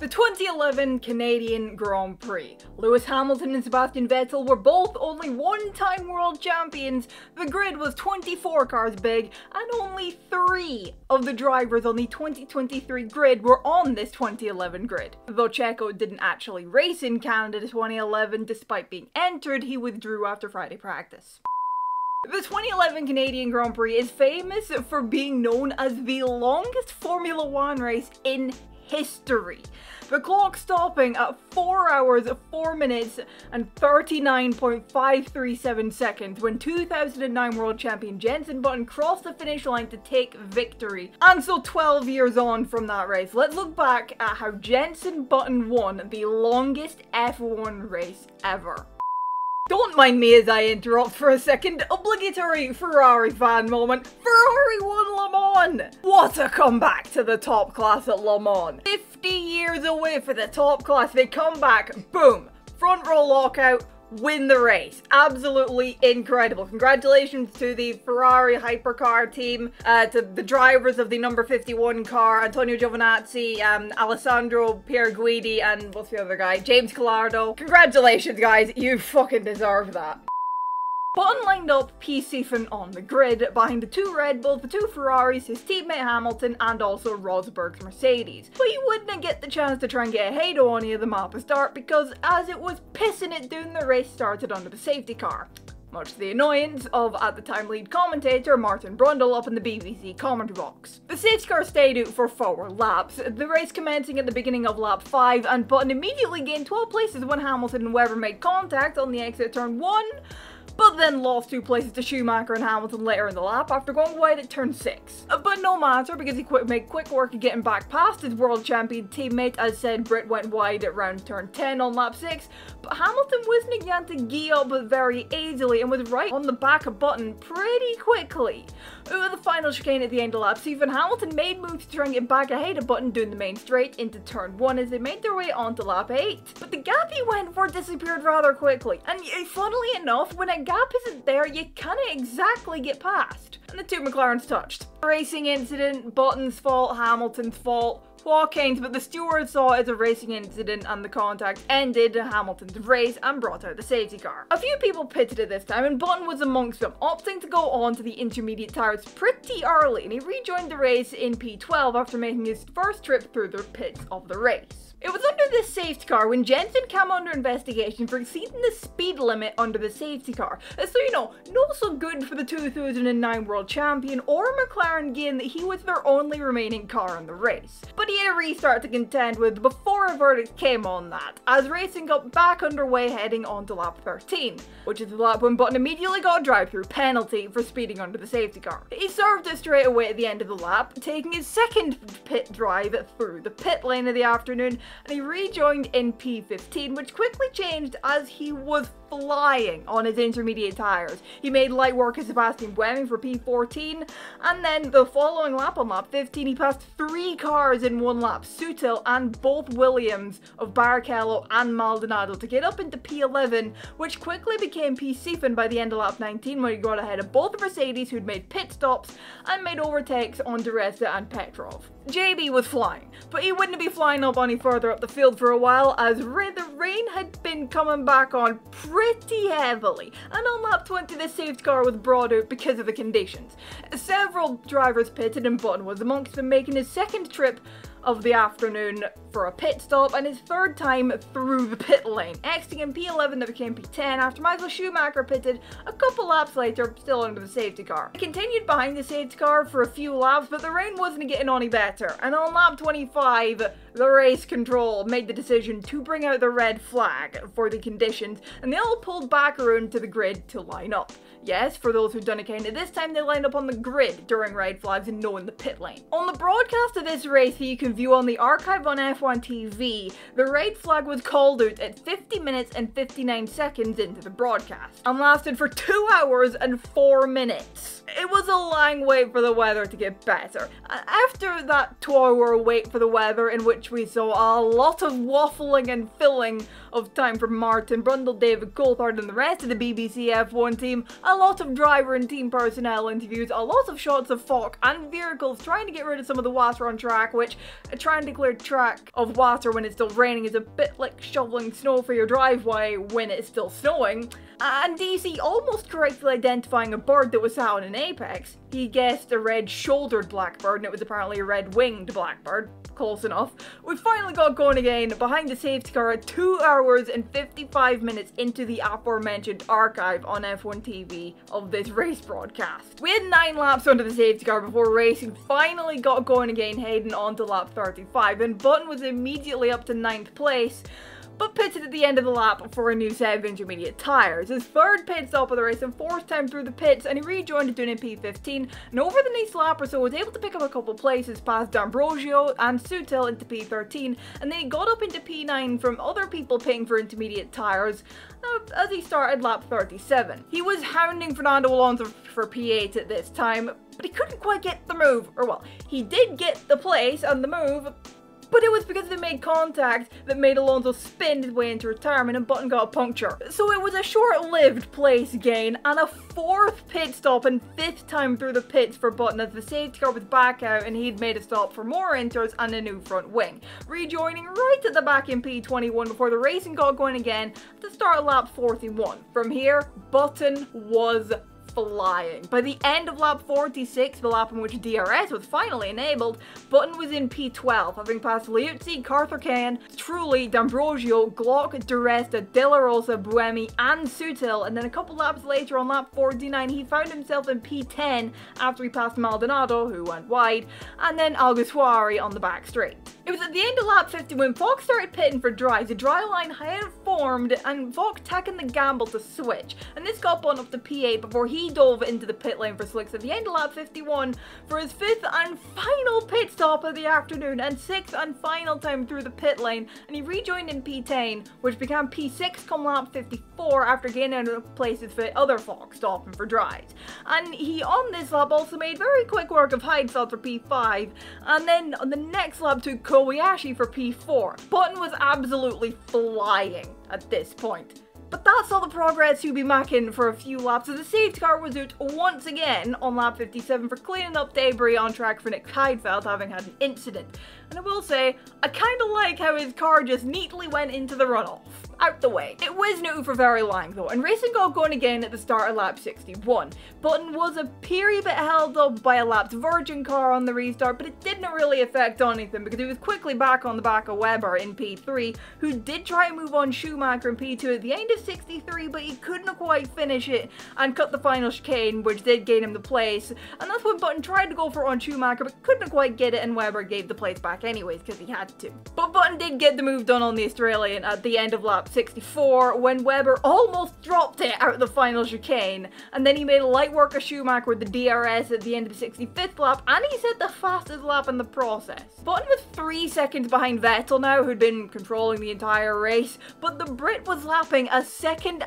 The 2011 Canadian Grand Prix. Lewis Hamilton and Sebastian Vettel were both only one-time world champions. The grid was 24 cars big, and only 3 of the drivers on the 2023 grid were on this 2011 grid. Though Checo didn't actually race in Canada 2011, despite being entered, he withdrew after Friday practice. The 2011 Canadian Grand Prix is famous for being known as the longest Formula One race in history. The clock stopping at 4 hours, 4 minutes and 39.537 seconds when 2009 world champion Jenson crossed the finish line to take victory. And so 12 years on from that race, let's look back at how Jenson won the longest F1 race ever. Don't mind me as I interrupt for a second. Obligatory Ferrari fan moment. Ferrari won Le Mans! What a comeback to the top class at Le Mans. 50 years away for the top class, they come back, boom, front row lockout, win the race. Absolutely incredible. Congratulations to the Ferrari hypercar team, to the drivers of the number 51 car, Antonio Giovinazzi, Alessandro Pierguidi, and what's the other guy? James Collardo. Congratulations, guys. You fucking deserve that. Button lined up P7 on the grid behind the 2 Red Bulls, the 2 Ferraris, his teammate Hamilton, and also Rosberg's Mercedes. But he wouldn't get the chance to try and get ahead of any of them at the start because as it was pissing it down, the race started under the safety car. Much to the annoyance of, at the time, lead commentator Martin Brundle up in the BBC commentary box. The safety car stayed out for 4 laps, the race commencing at the beginning of lap 5, and Button immediately gained 12 places when Hamilton and Webber made contact on the exit turn 1, but then lost 2 places to Schumacher and Hamilton later in the lap after going wide at turn 6. But no matter, because he made quick work of getting back past his world champion teammate. As said, Britt went wide at round turn 10 on lap 6, but Hamilton wasn't again to gear up very easily and was right on the back of Button pretty quickly. Over the final chicane at the end of lap 7, Hamilton made moves to try and get back ahead of Button doing the main straight into turn 1 as they made their way onto lap 8. But the gap he went for disappeared rather quickly, and funnily enough, when a gap isn't there, you can't exactly get past. And the 2 McLarens touched. Racing incident, Button's fault, Hamilton's fault. Watkins, but the stewards saw it as a racing incident and the contact ended Hamilton's race and brought out the safety car. A few people pitted at this time and Button was amongst them, opting to go on to the intermediate tires pretty early, and he rejoined the race in P12 after making his first trip through the pits of the race. It was under this safety car when Jenson came under investigation for exceeding the speed limit under the safety car. So you know, not so good for the 2009 world champion or McLaren, given that he was their only remaining car in the race. But he had a restart to contend with before a verdict came on that, as racing got back underway heading onto lap 13, which is the lap when Button immediately got a drive-through penalty for speeding under the safety car. He served it straight away at the end of the lap, taking his second pit drive through the pit lane of the afternoon, and he rejoined in P15, which quickly changed as he was flying on his intermediate tires. He made light work of Sebastian Vettel for P14, and then the following lap on lap 15, he passed 3 cars in 1 lap, Sutil and both Williams of Barrichello and Maldonado to get up into P11, which quickly became P7 by the end of lap 19 when he got ahead of both the Mercedes who'd made pit stops and made overtakes on Di Resta and Petrov. JB was flying, but he wouldn't be flying up any further up the field for a while as the rain had been coming back on pretty heavily, and on lap 20 the safety car was brought out because of the conditions. Several drivers pitted and Button was amongst them, making his second trip of the afternoon for a pit stop and his 3rd time through the pit lane, exiting in P11 that became P10 after Michael Schumacher pitted a couple laps later, still under the safety car. He continued behind the safety car for a few laps, but the rain wasn't getting any better, and on lap 25 the race control made the decision to bring out the red flag for the conditions, and they all pulled back around to the grid to line up. Yes, for those who've done it kind of this time, they lined up on the grid during red flags and no in the pit lane. On the broadcast of this race that you can view on the archive on F1 TV, the red flag was called out at 50 minutes and 59 seconds into the broadcast and lasted for 2 hours and 4 minutes. It was a long wait for the weather to get better. After that 2-hour wait for the weather, in which we saw a lot of waffling and filling of time from Martin Brundle, David Coulthard and the rest of the BBC F1 team, a lot of driver and team personnel interviews, a lot of shots of fog and vehicles trying to get rid of some of the water on track, which trying to clear track of water when it's still raining is a bit like shoveling snow for your driveway when it's still snowing. And DC almost correctly identifying a bird that was sat on an apex. He guessed a red-shouldered blackbird, and it was apparently a red-winged blackbird. Close enough. We finally got going again behind the safety car at 2 hours and 55 minutes into the aforementioned archive on F1 TV of this race broadcast. We had 9 laps under the safety car before racing finally got going again, heading on to lap 35, and Button was immediately up to 9th place, but pitted at the end of the lap for a new set of intermediate tyres. His 3rd pit stop of the race and 4th time through the pits, and he rejoined doing in P15, and over the next lap or so was able to pick up a couple places past D'Ambrosio and Sutil into P13, and then he got up into P9 from other people pitting for intermediate tyres as he started lap 37. He was hounding Fernando Alonso for P8 at this time, but he couldn't quite get the move, or well, he did get the place and the move, but it was because they made contact that made Alonso spin his way into retirement and Button got a puncture. So it was a short-lived place gain and a 4th pit stop and 5th time through the pits for Button as the safety car was back out and he'd made a stop for more inters and a new front wing. Rejoining right at the back in P21 before the racing got going again at the start of lap 41. From here, Button was flying. By the end of lap 46, the lap in which DRS was finally enabled, Button was in P12, having passed Liuzzi, Carther-Kane, Trulli, D'Ambrosio, Glock, Duresta, De La Rosa, Buemi, and Sutil, and then a couple laps later on lap 49, he found himself in P10 after he passed Maldonado, who went wide, and then Alguersuari on the back straight. It was at the end of lap 50 when Fox started pitting for dries. The dry line had formed and Fox taking the gamble to switch, and this got Button up to P8 before he dove into the pit lane for slicks at the end of lap 51 for his 5th and final pit stop of the afternoon and 6th and final time through the pit lane, and he rejoined in P10, which became P6 come lap 54 after gaining places for other Fox stopping for dries. And he on this lap also made very quick work of Heidfeld for P5, and then on the next lap took Kobayashi for P4. Button was absolutely flying at this point. But that's all the progress he'll be making for a few laps, as the safety car was out once again on lap 57 for cleaning up debris on track for Nick Heidfeld having had an incident. And I will say, I kinda like how his car just neatly went into the runoff. Out the way. It was new for very long though, and racing got going again at the start of lap 61. Button was a period bit held up by a lapsed Virgin car on the restart, but it didn't really affect anything because he was quickly back on the back of Webber in P3, who did try and move on Schumacher in P2 at the end of 63, but he couldn't quite finish it and cut the final chicane, which did gain him the place, and that's when Button tried to go for on Schumacher but couldn't quite get it, and Webber gave the place back anyways because he had to. But Button did get the move done on the Australian at the end of lap 64 when Webber almost dropped it out of the final chicane, and then he made light work of Schumacher with the DRS at the end of the 65th lap, and he set the fastest lap in the process. Button was 3 seconds behind Vettel now, who'd been controlling the entire race, but the Brit was lapping a 1.5 seconds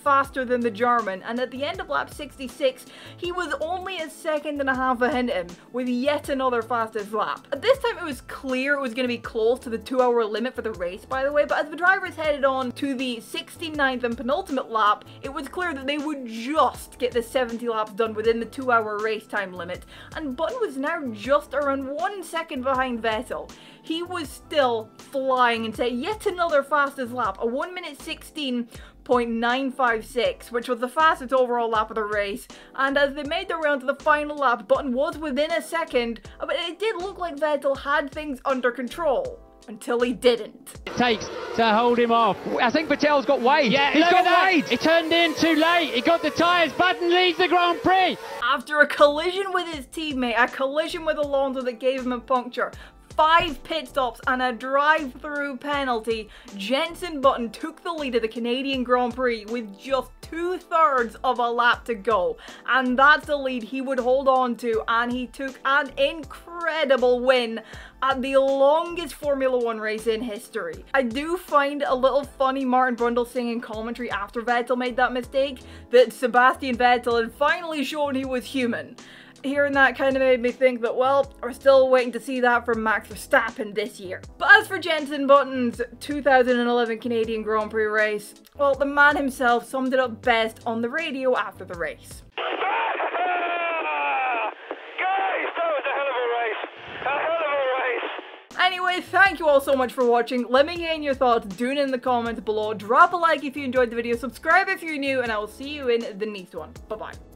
faster than the German, and at the end of lap 66 he was only 1.5 seconds ahead of him with yet another fastest lap. At this time it was clear it was going to be close to the 2-hour limit for the race, by the way, but as the drivers headed on to the 69th and penultimate lap, it was clear that they would just get the 70 laps done within the 2-hour race time limit, and Button was now just around 1 second behind Vettel. He was still flying and set yet another fastest lap, a 1 minute 16.956, which was the fastest overall lap of the race, and as they made their way onto the final lap, Button was within a second, but it did look like Vettel had things under control. Until he didn't. It takes to hold him off. I think Vettel's got weight. Yeah, he's got weight. He turned in too late. He got the tyres. Button leads the Grand Prix. After a collision with his teammate, a collision with Alonso that gave him a puncture, 5 pit stops and a drive-through penalty, Jenson Button took the lead of the Canadian Grand Prix with just 2/3 of a lap to go, and that's the lead he would hold on to, and he took an incredible win at the longest Formula 1 race in history. I do find a little funny Martin Brundle singing commentary after Vettel made that mistake, that Sebastian Vettel had finally shown he was human. Hearing that kind of made me think that, well, we're still waiting to see that from Max Verstappen this year. But as for Jenson Button's 2011 Canadian Grand Prix race, well, the man himself summed it up best on the radio after the race. Guys, that was a hell of a race. A hell of a race. Anyway, Anyway, thank you all so much for watching. Let me get in your thoughts, do it in the comments below. Drop a like if you enjoyed the video, subscribe if you're new, and I will see you in the next one. Bye-bye.